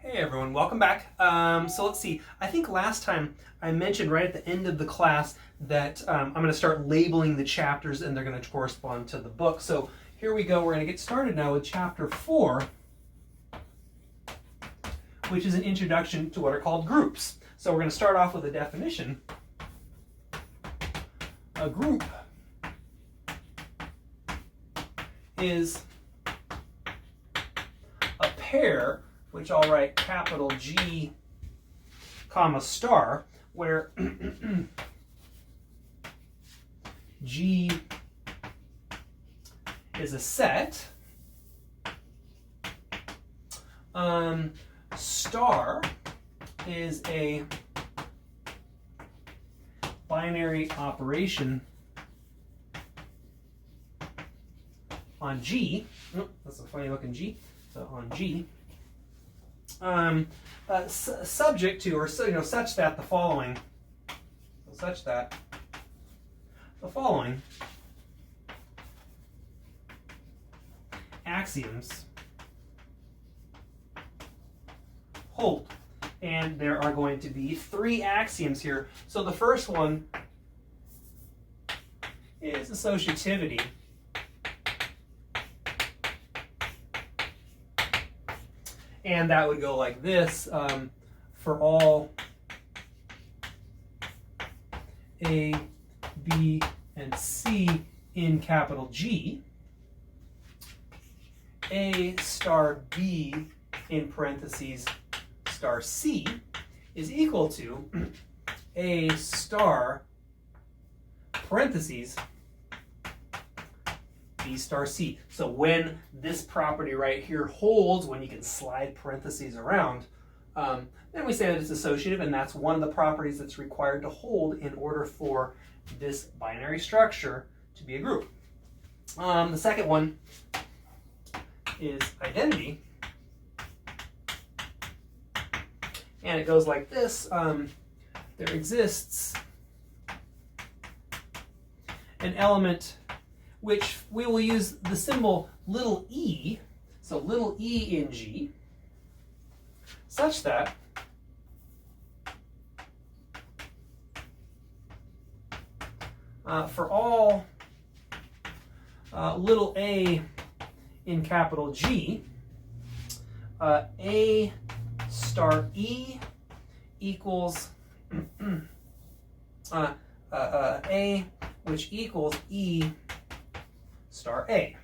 Hey everyone, welcome back. So let's see, I think last time I mentioned right at the end of the class that I'm going to start labeling the chapters and they're going to correspond to the book. So here we go, we're going to get started now with chapter 4, which is an introduction to what are called groups. So we're going to start off with a definition. A group is a pair, which I'll write capital G, comma star, where G is a set, star is a binary operation on G. Oh, that's a funny looking G. So on G. Subject to, or such that the following, axioms hold. And there are going to be 3 axioms here. So the first one is associativity. And that would go like this, for all A, B, and C in capital G, A star B in parentheses star C is equal to A star parentheses B star C. So when this property right here holds, when you can slide parentheses around, then we say that it's associative, and that's one of the properties that's required to hold in order for this binary structure to be a group. The second one is identity, and it goes like this. There exists an element which we will use the symbol little e, so little e in G, such that for all little a in capital G, A star E equals A, which equals E star A.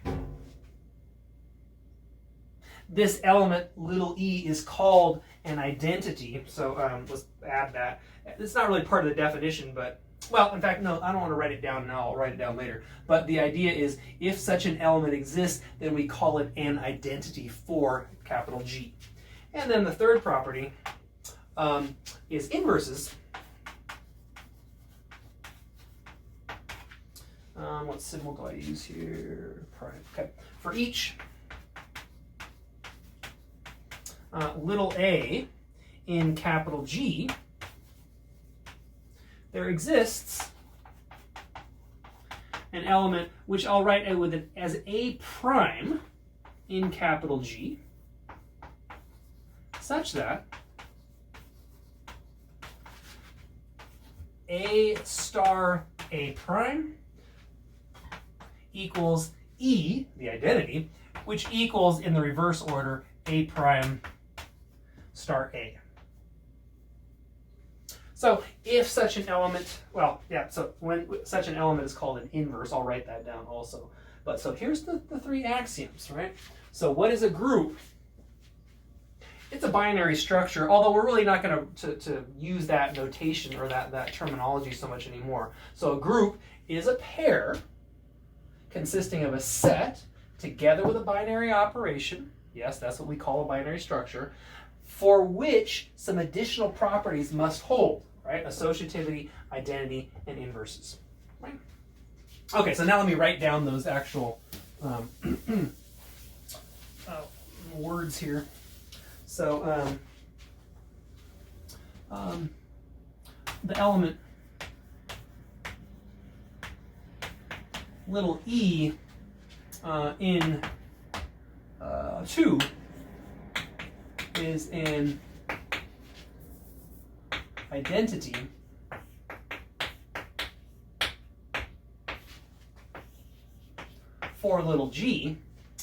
This element, little e, is called an identity. So let's add that. It's not really part of the definition, but, well, in fact, no, I don't want to write it down now. I'll write it down later. But the idea is, if such an element exists, then we call it an identity for capital G. And then the third property is inverses. What symbol do I use here? Prime. Okay. For each little a in capital G, there exists an element which I'll write with it as a prime in capital G, such that a star a prime equals E, the identity, which equals, in the reverse order, A prime star A. So if such an element, well, yeah, so when such an element is called an inverse, I'll write that down also. But so here's the 3 axioms, right? So what is a group? It's a binary structure, although we're really not going to use that notation or that terminology so much anymore. So a group is a pair consisting of a set together with a binary operation. Yes, that's what we call a binary structure, for which some additional properties must hold, right? Associativity, identity, and inverses, right? Okay, so now let me write down those actual words here. So the element little e in 2 is an identity for little g,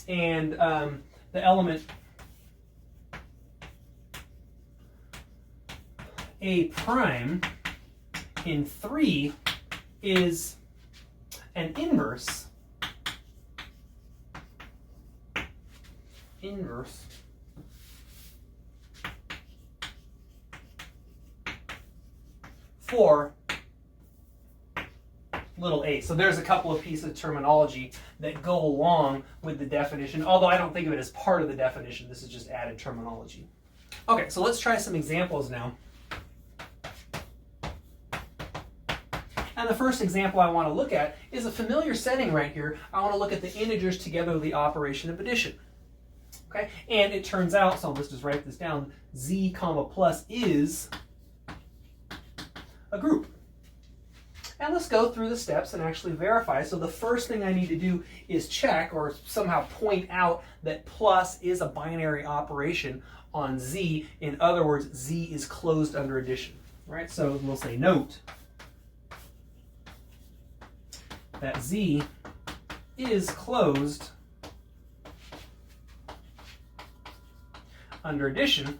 and the element A prime in 3 is an inverse for little a. So there's a couple of pieces of terminology that go along with the definition, although I don't think of it as part of the definition. This is just added terminology. Okay, so let's try some examples now. And the first example I want to look at is a familiar setting right here. I want to look at the integers together with the operation of addition. Okay, and it turns out, so let's just write this down, z comma plus is a group. And let's go through the steps and actually verify. So the first thing I need to do is check or somehow point out that plus is a binary operation on z. In other words, z is closed under addition. Right? So we'll say note that z is closed under addition.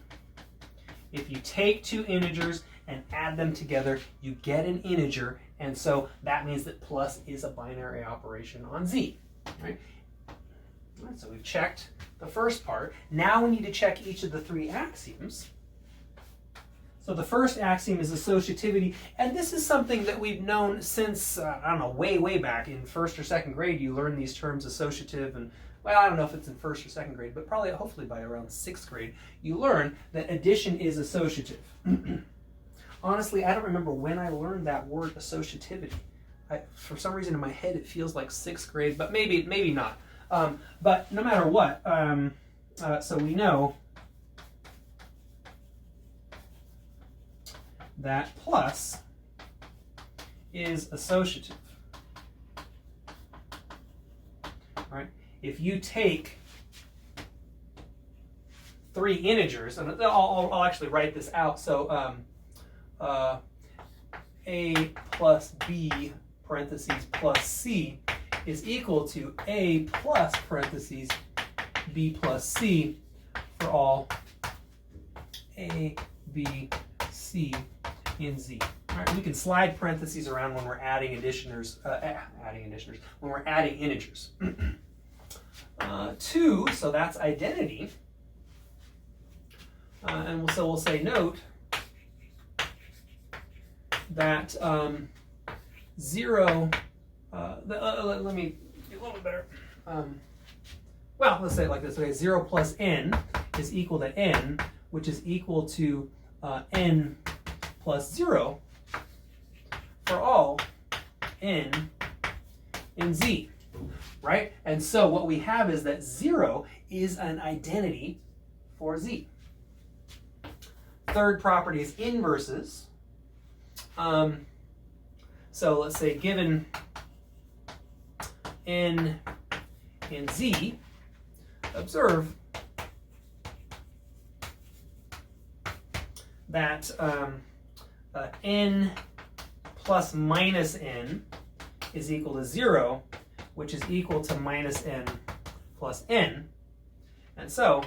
If you take two integers and add them together, you get an integer, and so that means that plus is a binary operation on z. Right? All right, so we've checked the first part. Now we need to check each of the three axioms. So the first axiom is associativity, and this is something that we've known since, I don't know, way back in first or second grade. You learn these terms, associative, and, well, I don't know if it's in first or second grade, but probably, hopefully by around sixth grade, you learn that addition is associative. Honestly, I don't remember when I learned that word associativity. For some reason in my head it feels like sixth grade, but maybe not. But no matter what, so we know that plus is associative. Right? If you take three integers, and I'll actually write this out. So a plus b parentheses plus c is equal to a plus parentheses b plus c for all a, b, c in z. All right, we can slide parentheses around when we're adding when we're adding integers. 2, so that's identity. And so we'll say note that 0, let me do a little bit better. Well, let's say it like this. Okay, 0 plus n is equal to n, which is equal to n plus 0 for all n in z. Right? And so what we have is that 0 is an identity for z. Third property is inverses. So let's say given n in z, observe that n plus minus n is equal to 0, which is equal to minus n plus n. And so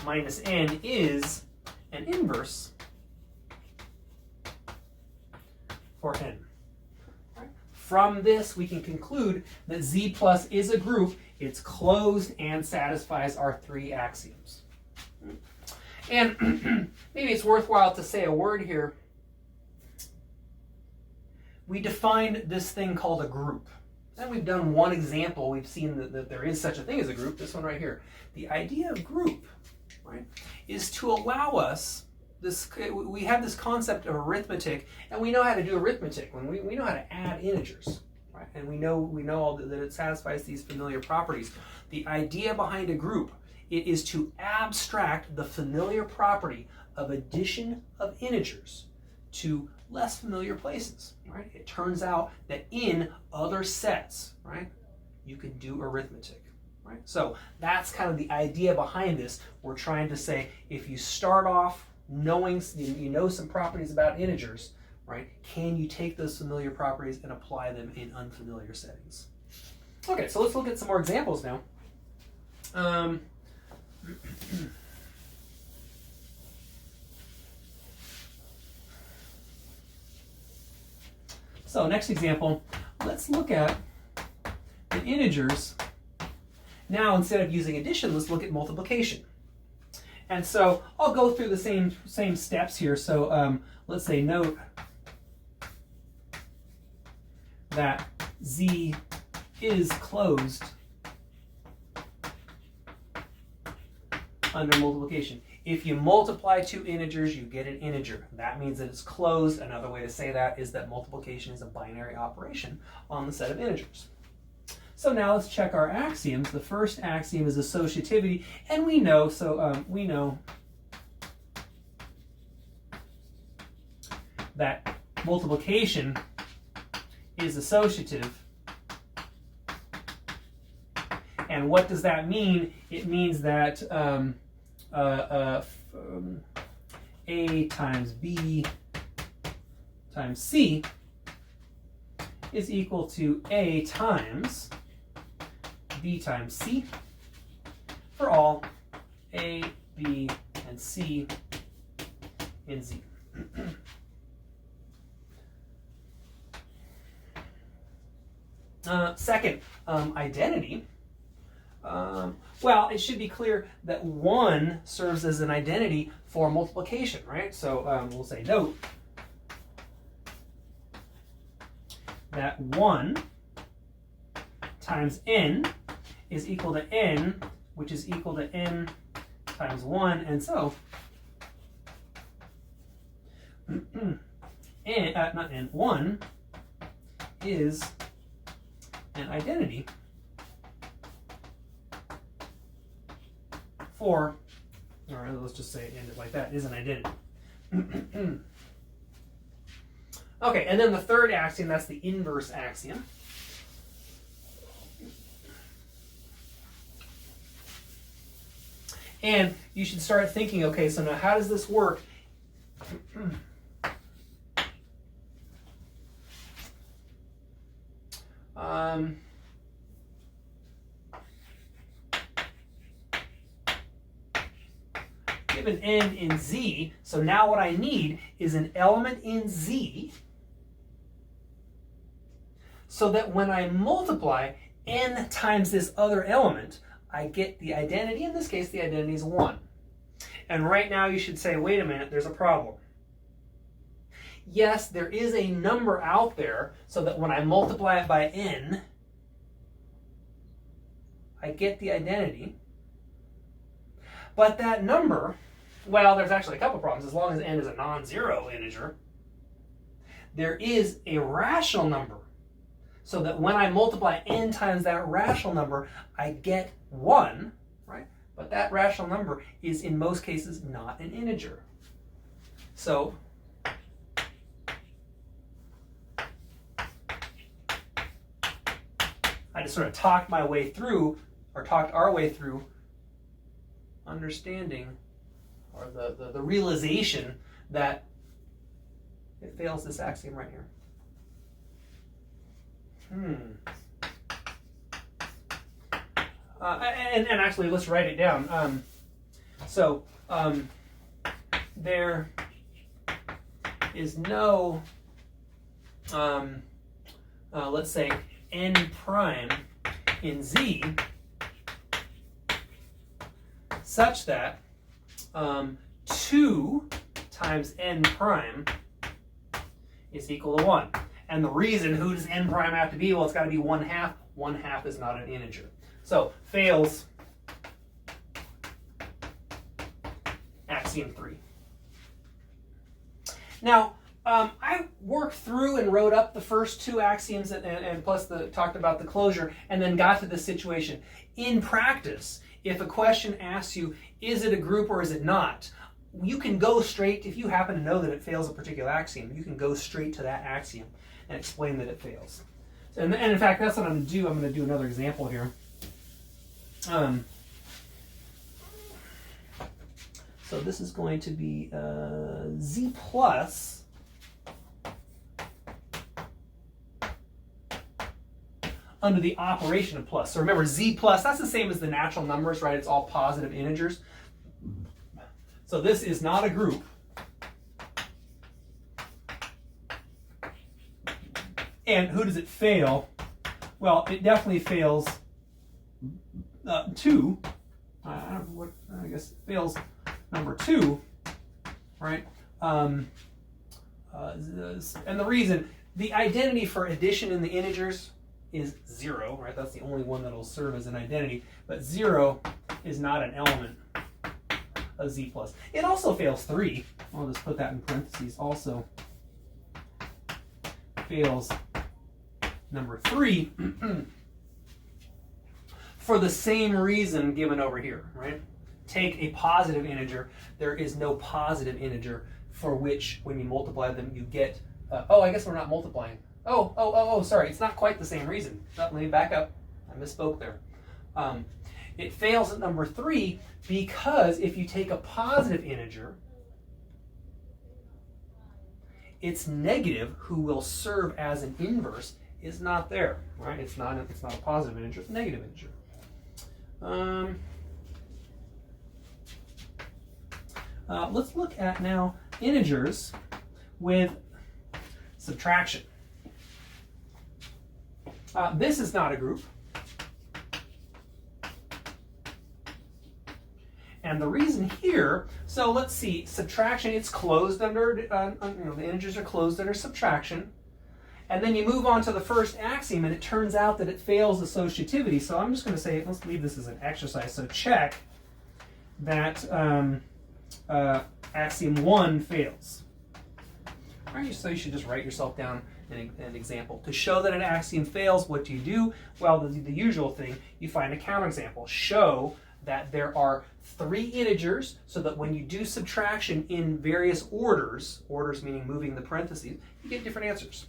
minus n is an inverse for n. Right. From this, we can conclude that z plus is a group. It's closed and satisfies our three axioms. And maybe it's worthwhile to say a word here. We defined this thing called a group. And we've done one example. We've seen that there is such a thing as a group, this one right here. The idea of group, right, is to allow us this. We have this concept of arithmetic, and we know how to do arithmetic when we know how to add integers, right? And we know all that it satisfies these familiar properties. The idea behind a group, it is to abstract the familiar property of addition of integers to less familiar places, right? It turns out that in other sets, right, you can do arithmetic. right? So that's kind of the idea behind this. We're trying to say if you start off knowing, you know some properties about integers, right? Can you take those familiar properties and apply them in unfamiliar settings? Okay, so let's look at some more examples now. So next example, let's look at the integers. Now instead of using addition, let's look at multiplication. And so I'll go through the same steps here. So let's say note that Z is closed under multiplication. If you multiply two integers, you get an integer. That means that it's closed. Another way to say that is that multiplication is a binary operation on the set of integers. So now let's check our axioms. The first axiom is associativity, and we know, we know that multiplication is associative. And what does that mean? It means that A times B times C is equal to A times B times C for all A, B, and C in Z. Second, identity. Well, it should be clear that 1 serves as an identity for multiplication, right? So we'll say note that 1 times n is equal to n, which is equal to n times 1, and so not n, 1 is an identity for, or let's just say end it like that, is an identity. Okay, and then the third axiom, that's the inverse axiom. And you should start thinking, okay, so now how does this work? Given n in Z, so now what I need is an element in Z so that when I multiply n times this other element, I get the identity. In this case, the identity is 1. And right now you should say, wait a minute, there's a problem. Yes, there is a number out there so that when I multiply it by n, I get the identity. But that number, well, there's actually a couple problems. As long as n is a non-zero integer, there is a rational number so that when I multiply n times that rational number, I get 1, right? But that rational number is in most cases not an integer. So I just sort of talked our way through understanding, or the realization that it fails this axiom right here. And actually, let's write it down. There is no, let's say, n prime in Z such that 2 times n prime is equal to 1. And the reason, who does n prime have to be? Well, it's got to be 1/2. 1/2 is not an integer. So, fails axiom 3. Now, I worked through and wrote up the first 2 axioms and plus talked about the closure, and then got to this situation. In practice, if a question asks you, is it a group or is it not? You can go straight, if you happen to know that it fails a particular axiom, you can go straight to that axiom and explain that it fails. And in fact, that's what I'm going to do. I'm going to do another example here. So this is going to be z plus under the operation of plus. So remember, z plus, that's the same as the natural numbers, right? It's all positive integers. So this is not a group. And who does it fail? Well, it definitely fails 2. I don't know what, I guess it fails number 2, right? And the reason, the identity for addition in the integers is 0, right? That's the only one that will serve as an identity. But 0 is not an element of z plus. It also fails 3. I'll just put that in parentheses. Also fails number 3 for the same reason given over here, right? Take a positive integer. There is no positive integer for which, when you multiply them, you get. Oh, I guess we're not multiplying. Oh, sorry. It's not quite the same reason. Let me back up. I misspoke there. It fails at number 3 because if you take a positive integer, its negative, who will serve as an inverse, is not there, right? It's not a positive integer, it's a negative integer. Let's look at now integers with subtraction. This is not a group. And the reason here, so let's see, subtraction, it's closed under, the integers are closed under subtraction. And then you move on to the first axiom, and it turns out that it fails associativity. So I'm just going to say, let's leave this as an exercise. So check that axiom 1 fails. All right, so you should just write yourself down an example. To show that an axiom fails, what do you do? Well, the usual thing, you find a counterexample. Show that there are 3 integers, so that when you do subtraction in various orders meaning moving the parentheses, you get different answers.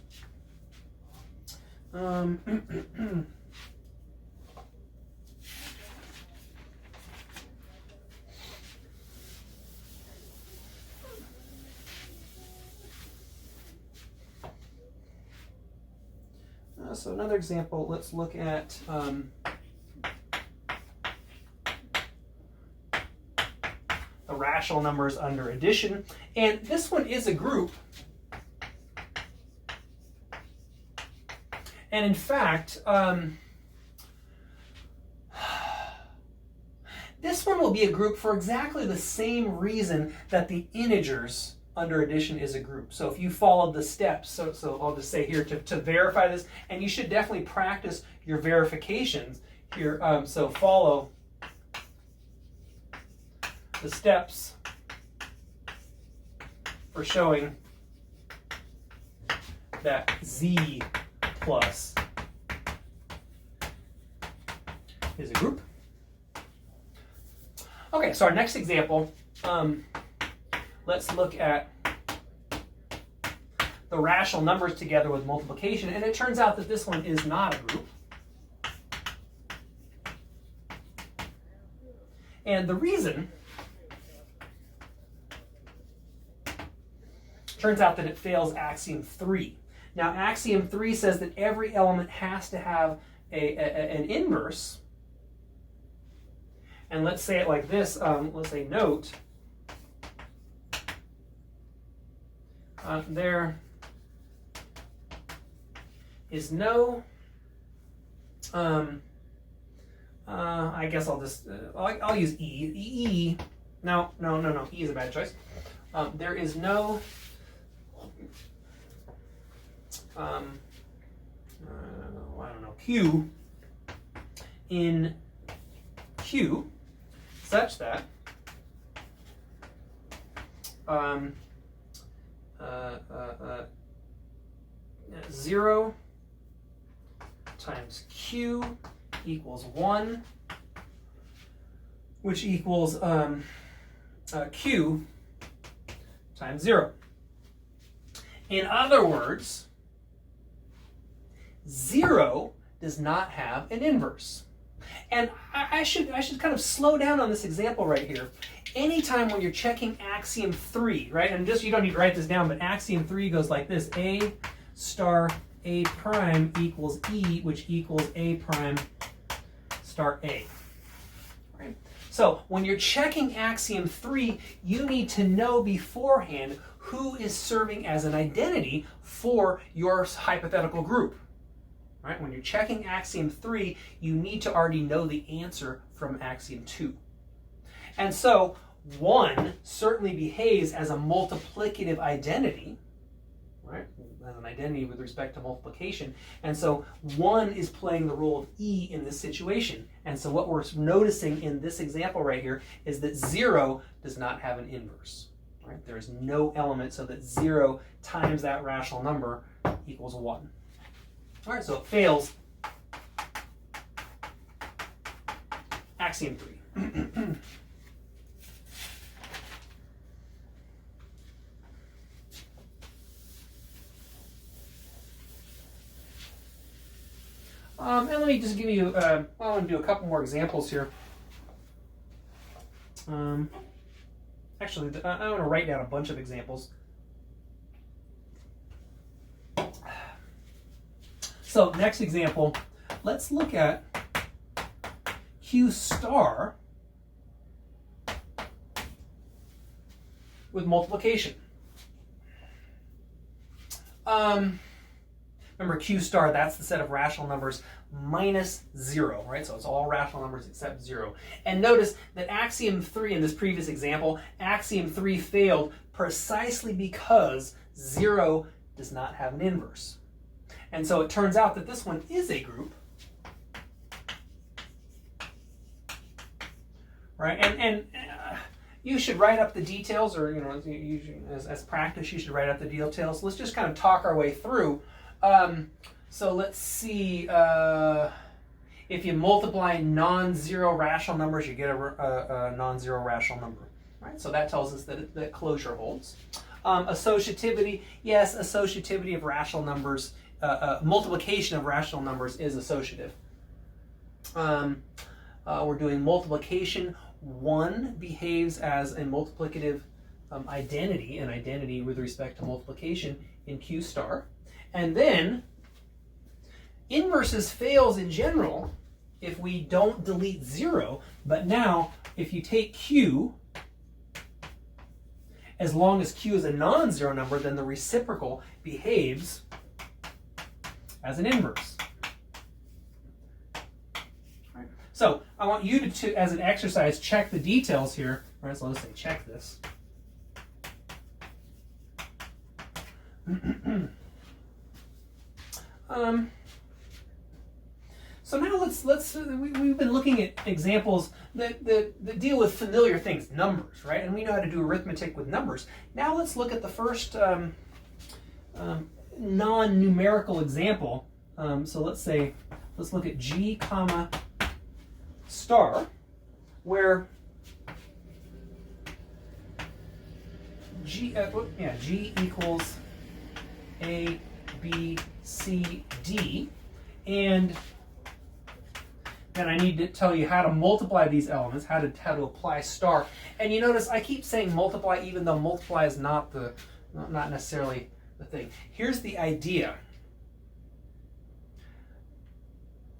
So another example, let's look at the rational numbers under addition. And this one is a group. And in fact, this one will be a group for exactly the same reason that the integers under addition is a group. So if you followed the steps, so I'll just say here to verify this, and you should definitely practice your verifications here. So follow the steps for showing that z plus is a group. Okay, so our next example, let's look at the rational numbers together with multiplication, and it turns out that this one is not a group. And the reason turns out that it fails axiom 3. Now, axiom 3 says that every element has to have an inverse. And let's say it like this. Let's say note, there is no, I guess I'll just, I'll use E. No, E is a bad choice. There is no, I don't know, Q in Q such that 0 times Q equals 1, which equals Q times 0. In other words, 0 does not have an inverse. And I should kind of slow down on this example right here. Anytime when you're checking axiom 3, right, and just you don't need to write this down, but axiom 3 goes like this: A star A prime equals E, which equals A prime star A. Right? So when you're checking axiom 3, you need to know beforehand who is serving as an identity for your hypothetical group. Right? When you're checking axiom 3, you need to already know the answer from axiom 2. And so 1 certainly behaves as a multiplicative identity, right? As an identity with respect to multiplication. And so 1 is playing the role of E in this situation. And so what we're noticing in this example right here is that 0 does not have an inverse. Right? There is no element so that 0 times that rational number equals 1. All right, so it fails axiom 3. And let me just give you, I want to do a couple more examples here. Actually, I want to write down a bunch of examples. So next example, let's look at Q star with multiplication. Remember Q star, that's the set of rational numbers minus 0, right? So it's all rational numbers except 0. And notice that axiom 3 in this previous example, axiom 3 failed precisely because 0 does not have an inverse. And so it turns out that this one is a group, right? And you should write up the details, or as practice, you should write up the details. Let's just kind of talk our way through. So let's see. If you multiply non-zero rational numbers, you get a non-zero rational number, right? So that tells us that closure holds. Associativity, yes, associativity of rational numbers. Multiplication of rational numbers is associative. We're doing multiplication. 1 behaves as a multiplicative identity, an identity with respect to multiplication in Q star. And then inverses fails in general if we don't delete 0. But now, if you take Q, as long as Q is a non-zero number, then the reciprocal behaves as an inverse. Right. So I want you to, as an exercise, check the details here. All right, so let's say check this. So now we've been looking at examples that deal with familiar things, numbers, right? And we know how to do arithmetic with numbers. Now let's look at the first non-numerical example. So let's look at G comma star, where G equals A, B, C, D, and then I need to tell you how to multiply these elements, how to apply star. And you notice I keep saying multiply, even though multiply is not necessarily the thing. Here's the idea.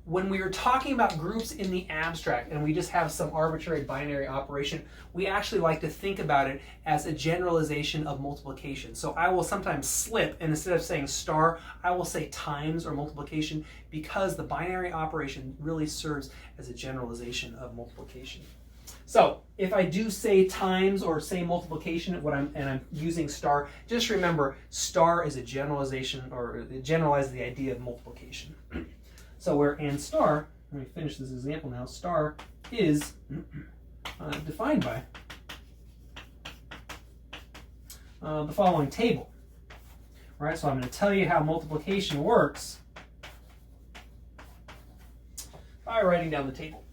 When we are talking about groups in the abstract and we just have some arbitrary binary operation, we actually like to think about it as a generalization of multiplication. So I will sometimes slip, and instead of saying star, I will say times or multiplication, because the binary operation really serves as a generalization of multiplication. So if I do say times or say multiplication, and I'm using star, just remember star is a generalization, or it generalizes the idea of multiplication. So where and star, let me finish this example now, star is defined by the following table. All right, so I'm going to tell you how multiplication works by writing down the table.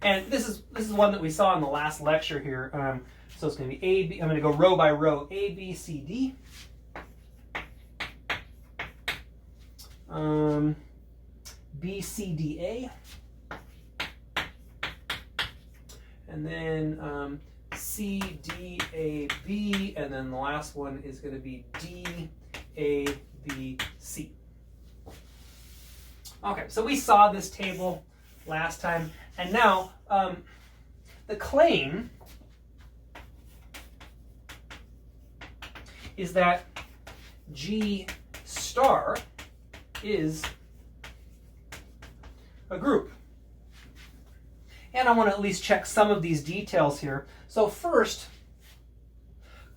And this is one that we saw in the last lecture here. So it's going to be A, B. I'm going to go row by row. A, B, C, D. B, C, D, A. And then C, D, A, B. And then the last one is going to be D, A, B, C. Okay, so we saw this table last time. And now the claim is that G star is a group. And I want to at least check some of these details here. So first,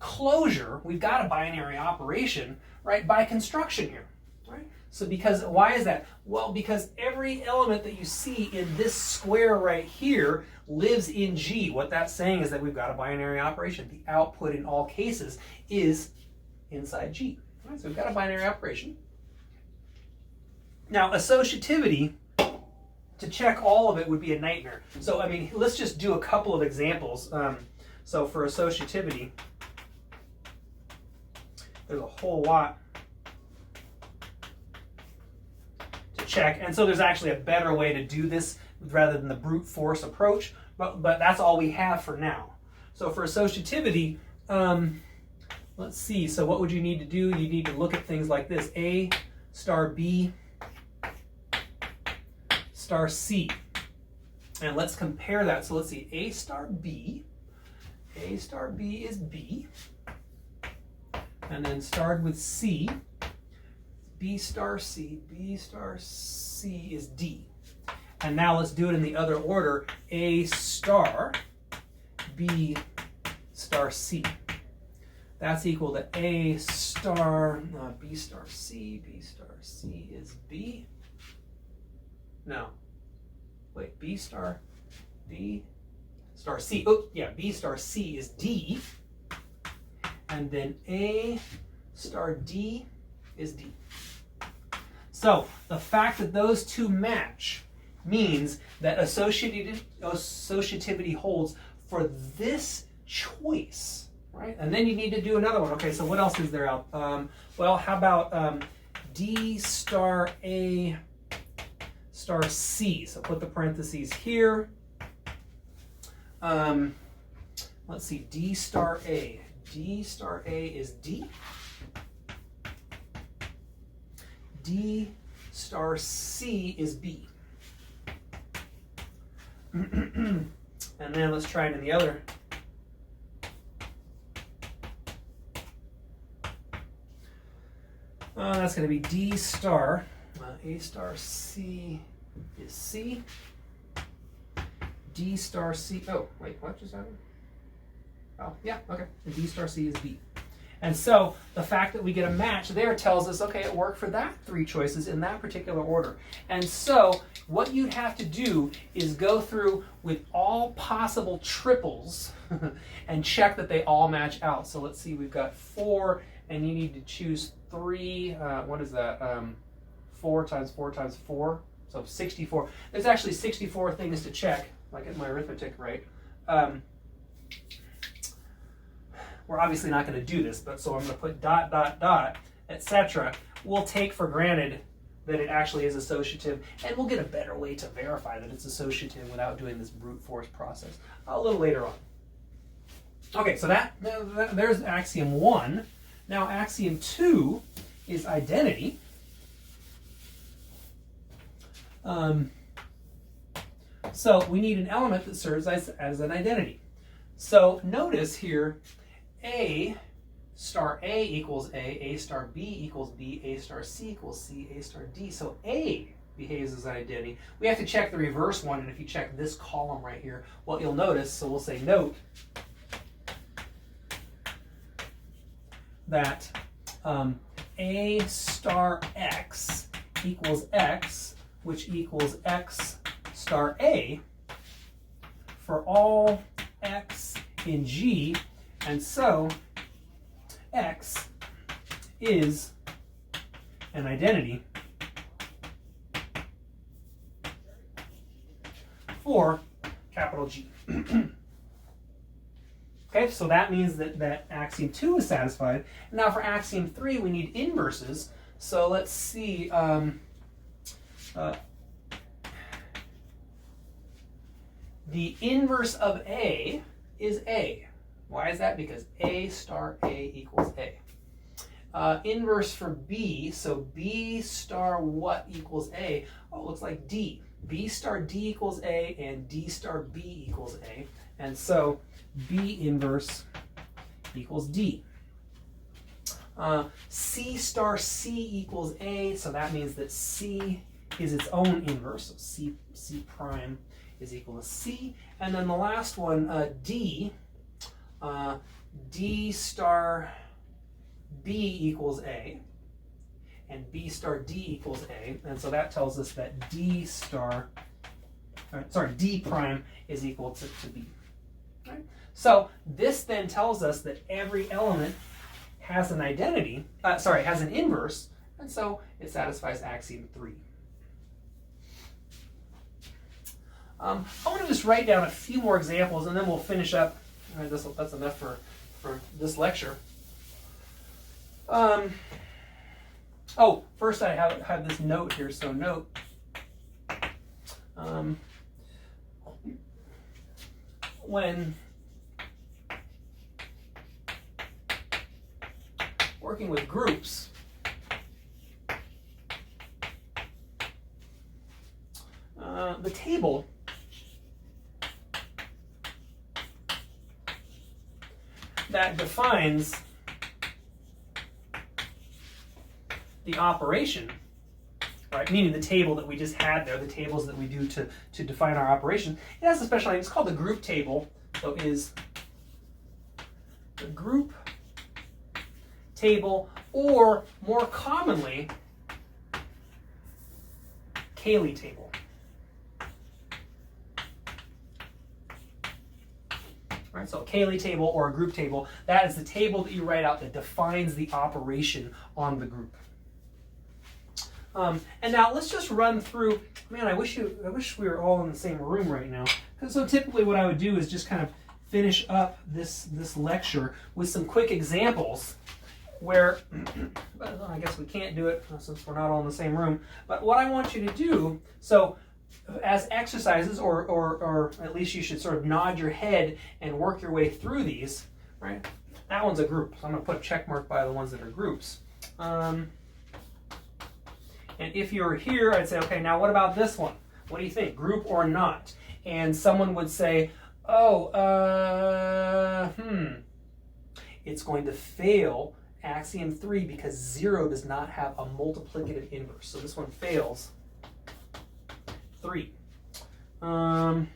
closure, we've got a binary operation, right, by construction here, right? So because, why is that? Well, because every element that you see in this square right here lives in G. What that's saying is that we've got a binary operation. The output in all cases is inside G. Right? So we've got a binary operation. Now, associativity, to check all of it would be a nightmare. So, I mean, let's just do a couple of examples. So for associativity, there's a whole lot to check. And so there's actually a better way to do this rather than the brute force approach. But that's all we have for now. So for associativity, let's see. So what would you need to do? You need to look at things like this. A star B star C. And let's compare that. So let's see. A star B is B. And then starred with C. B star C is D. And now let's do it in the other order. A star B star C. That's equal to A star B star C. B star C is B. No. Wait, B star C. Oh, yeah, B star C is D. And then A star D is D. So the fact that those two match means that associativity holds for this choice, right? And then you need to do another one. Okay, so what else is there out? Well, how about D star A star C? So put the parentheses here. Let's see, D star A. D star A is D. D star C is B. And then let's try it in the other. That's going to be D star. A star C is C. D star C. Oh, wait, what just happened? Oh, yeah, okay. And D star C is B. And so the fact that we get a match there tells us, okay, it worked for that three choices in that particular order. And so what you'd have to do is go through with all possible triples and check that they all match out. So let's see, we've got 4, and you need to choose 3. What is that? 4 times 4 times 4. So 64. There's actually 64 things to check, if I get my arithmetic right. We're obviously not going to do this, but so I'm going to put ... etc. We'll take for granted that it actually is associative, and we'll get a better way to verify that it's associative without doing this brute force process a little later on. Okay, so there's axiom 1. Now axiom 2 is identity. So we need an element that serves as an identity. So notice here, A star A equals A star B equals B, A star C equals C, A star D. So A behaves as an identity. We have to check the reverse one, and if you check this column right here, what you'll notice, so we'll say note that A star X equals X, which equals X star A for all X in G, and so X is an identity for capital G. Okay, so that means that axiom 2 is satisfied. Now for axiom 3, we need inverses. So let's see. The inverse of A is A. Why is that? Because A star A equals A. Inverse for B, so B star what equals A? Oh, it looks like D. B star D equals A and D star B equals A. And so B inverse equals D. C star C equals A, so that means that C is its own inverse. So C prime is equal to C. And then the last one, D, D star B equals A, and B star D equals A. And so that tells us that D prime is equal to B. Right? So this then tells us that every element has an identity, has an inverse, and so it satisfies axiom 3. I want to just write down a few more examples and then we'll finish up. All right, that's enough for this lecture. First I have this note here, so note. When working with groups, the table that defines the operation, right? Meaning the table that we just had there, the tables that we do to define our operation. It has a special name. It's called the group table. So is the group table, or more commonly, Cayley table. Right, so a Cayley table or a group table, that is the table that you write out that defines the operation on the group. And now let's just run through. Man, I wish we were all in the same room right now. So typically, what I would do is just kind of finish up this lecture with some quick examples. Where, I guess we can't do it since we're not all in the same room. But what I want you to do, so as exercises, or at least you should sort of nod your head and work your way through these. Right? That one's a group, so I'm going to put a check mark by the ones that are groups. And if you were here, I'd say, okay, now what about this one? What do you think, group or not? And someone would say, it's going to fail axiom 3 because 0 does not have a multiplicative inverse. So this one fails 3. Well,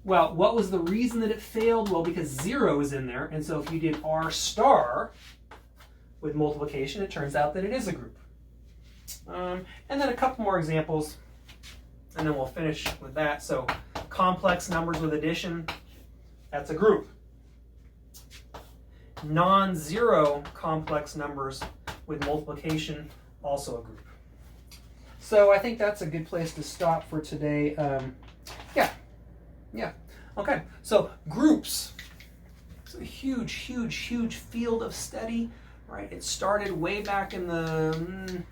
what was the reason that it failed? Well, because 0 is in there, and so if you did R star with multiplication, it turns out that it is a group. And then a couple more examples, and then we'll finish with that. So complex numbers with addition, that's a group. Non-zero complex numbers with multiplication, also a group. So I think that's a good place to stop for today. Yeah. Okay, so groups. It's a huge field of study, right? It started way back in the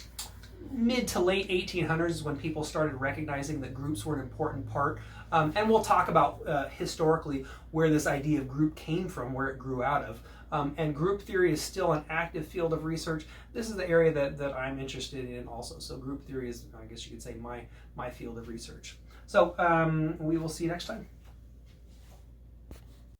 mid to late 1800s when people started recognizing that groups were an important part. And we'll talk about historically where this idea of group came from, where it grew out of. And group theory is still an active field of research. This is the area that I'm interested in also. So group theory is, I guess you could say, my field of research. So we will see you next time.